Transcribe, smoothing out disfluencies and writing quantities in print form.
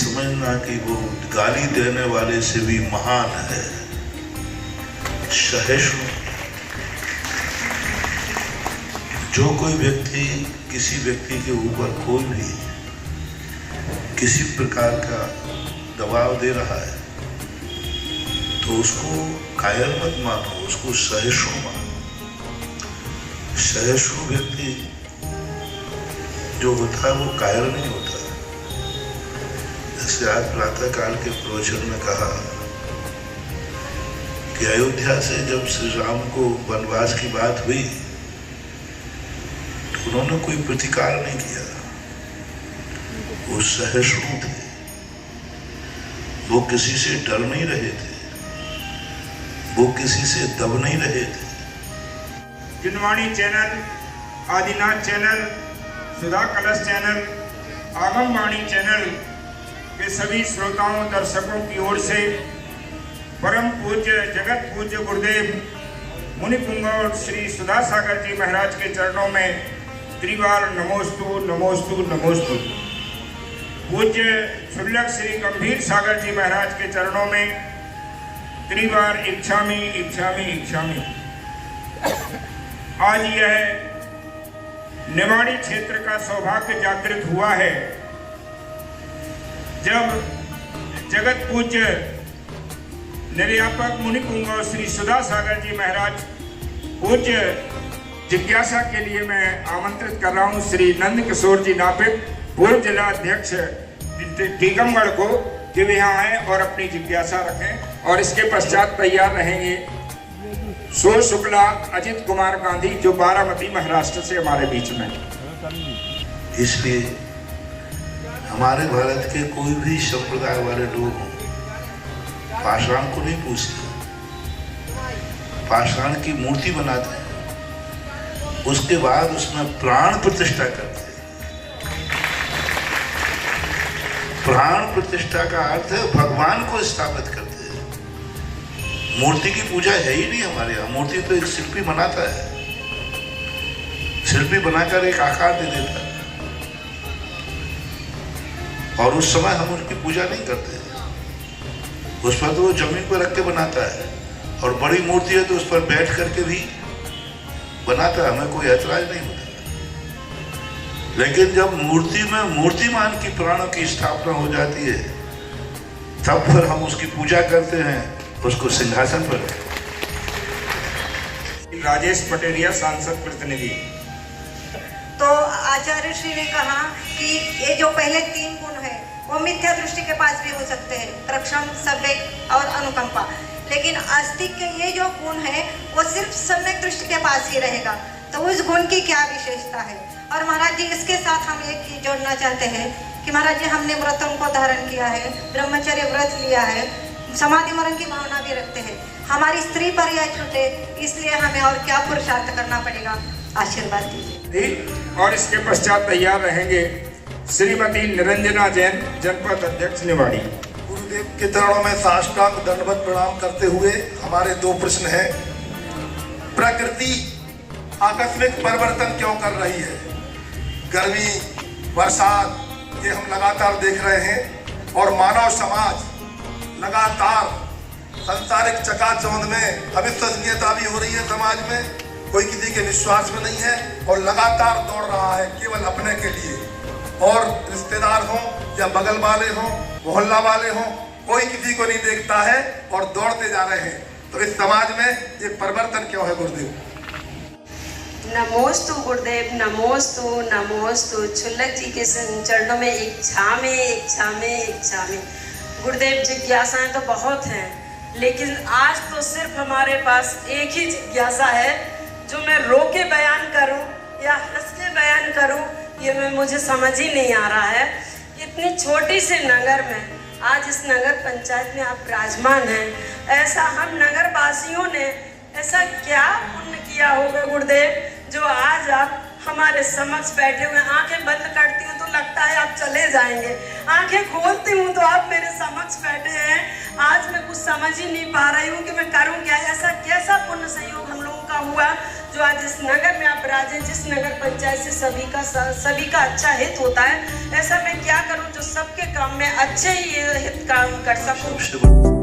समझना कि वो गाली देने वाले से भी महान है, सहिष्णु। जो कोई व्यक्ति किसी व्यक्ति के ऊपर कोई भी किसी प्रकार का दबाव दे रहा है तो उसको कायर मत मानो, उसको सहिष्णु मानो। सहिष्णु व्यक्ति जो होता है वो कायर नहीं होता। जैसे आज प्रातः काल के प्रवचन में कहा कि अयोध्या से जब श्री राम को वनवास की बात हुई तो उन्होंने कोई प्रतिकार नहीं किया, वो सहिष्णु थे, वो किसी से डर नहीं रहे थे, वो किसी से दब नहीं रहे थे। जिनवाणी चैनल, आदिनाथ चैनल, सुधा कलश चैनल, आगमवाणी चैनल के सभी श्रोताओं दर्शकों की ओर से परम पूज्य जगत पूज्य गुरुदेव मुनि पुंगव श्री सुधा सागर जी महाराज के चरणों में त्रिवार नमोस्तु नमोस्तु नमोस्तु। पूज्य क्षुल्लक श्री गंभीर सागर जी महाराज के चरणों में त्रिवार इच्छामि इच्छामि इच्छामि। आज यह निवाड़ी क्षेत्र का सौभाग्य जागृत हुआ है जब जगत पूज्य निर्यापक मुनि पुंगव श्री सुधा सागर जी महाराज पूज्य जिज्ञासा के लिए मैं आमंत्रित कर रहा हूं श्री नंद किशोर जी नापित, पूर्व जिला अध्यक्ष टीकमगढ़ को, कि वे यहाँ आए और अपनी जिज्ञासा रखें। और इसके पश्चात तैयार रहेंगे सो शुक्ला अजित कुमार गांधी जो बारामती महाराष्ट्र से हमारे बीच में। इसलिए हमारे भारत के कोई भी संप्रदाय वाले लोग पाषाण को नहीं पूछते, पाषाण की मूर्ति बनाते हैं, उसके बाद उसमें प्राण प्रतिष्ठा करते हैं। प्राण प्रतिष्ठा का अर्थ है भगवान को स्थापित करते हैं। मूर्ति की पूजा है ही नहीं हमारे यहाँ। मूर्ति तो एक शिल्पी बनाता है, शिल्पी बनाकर एक आकार दे देता है और उस समय हम उसकी पूजा नहीं करते। उस पर तो वो जमीन पर रख के बनाता है और बड़ी मूर्ति है तो उस पर बैठ करके भी बनाता है, हमें कोई ऐतराज नहीं होता। लेकिन जब मूर्ति में मूर्तिमान की प्राणों की स्थापना हो जाती है तब फिर हम उसकी पूजा करते हैं, उसको सिंहासन पर। राजेश पटेरिया सांसद प्रतिनिधि। तो आचार्य श्री ने कहा कि ये जो पहले 3 गुण है वो मिथ्या दृष्टि के पास भी हो सकते हैं, प्रक्षम, संवेग और अनुकंपा। लेकिन आस्तिक के ये जो गुण है वो सिर्फ सम्यक दृष्टि के पास ही रहेगा। तो उस गुण की क्या विशेषता है? और महाराज जी इसके साथ हम एक चीज जोड़ना चाहते हैं कि महाराज जी हमने व्रतों को धारण किया है, ब्रह्मचर्य व्रत लिया है, समाधि मरण की भावना भी रखते हैं। हमारी स्त्री पर यह छूटे, इसलिए हमें और क्या पुरुषार्थ करना पड़ेगा? आशीर्वाद दीजिए। और इसके पश्चात तैयार रहेंगे श्रीमती निरंजना जैन, जनपद अध्यक्ष निवाड़ी। गुरुदेव के चरणों में साष्टांग दंडवत प्रणाम करते हुए हमारे 2 प्रश्न हैं। प्रकृति आकस्मिक परिवर्तन क्यों कर रही है? गर्मी, बरसात ये हम लगातार देख रहे हैं और मानव समाज लगातार सांसारिक चकाचौंध में अविश्वसनीयता भी हो रही है। समाज में कोई किसी के विश्वास में नहीं है और लगातार दौड़ रहा है केवल अपने के लिए, और रिश्तेदार हों या बगल वाले हों, मोहल्ला वाले हों, कोई किसी को नहीं देखता है और दौड़ते जा रहे हैं। तो इस समाज में ये परिवर्तन क्यों है गुरुदेव? नमोस्तु गुरुदेव, नमोस्तु नमोस्तु। क्षुल्लक जी के चरणों में इच्छा में गुरुदेव जिज्ञासाएं तो बहुत हैं, लेकिन आज तो सिर्फ हमारे पास एक ही जिज्ञासा है जो मैं रो के बयान करूं या हंस के बयान करूं, ये मुझे समझ ही नहीं आ रहा है। इतनी छोटी से नगर में, आज इस नगर पंचायत में आप विराजमान हैं, ऐसा हम नगर वासियों ने ऐसा क्या पुण्य किया होगा गुरुदेव जो आज आप हमारे समक्ष बैठे हुए? आंखें बंद करती हूँ तो लगता है आप चले जाएंगे, आंखें खोलती हूँ तो आप मेरे समक्ष बैठे हैं। आज मैं कुछ समझ ही नहीं पा रही हूँ कि मैं करूँ क्या। ऐसा कैसा पुण्य संयोग हम लोगों का हुआ जो आज इस नगर में आप राजे, जिस नगर पंचायत से सभी का अच्छा हित होता है, ऐसा मैं क्या करूं जो सबके काम में अच्छे ही हित काम कर सकूं।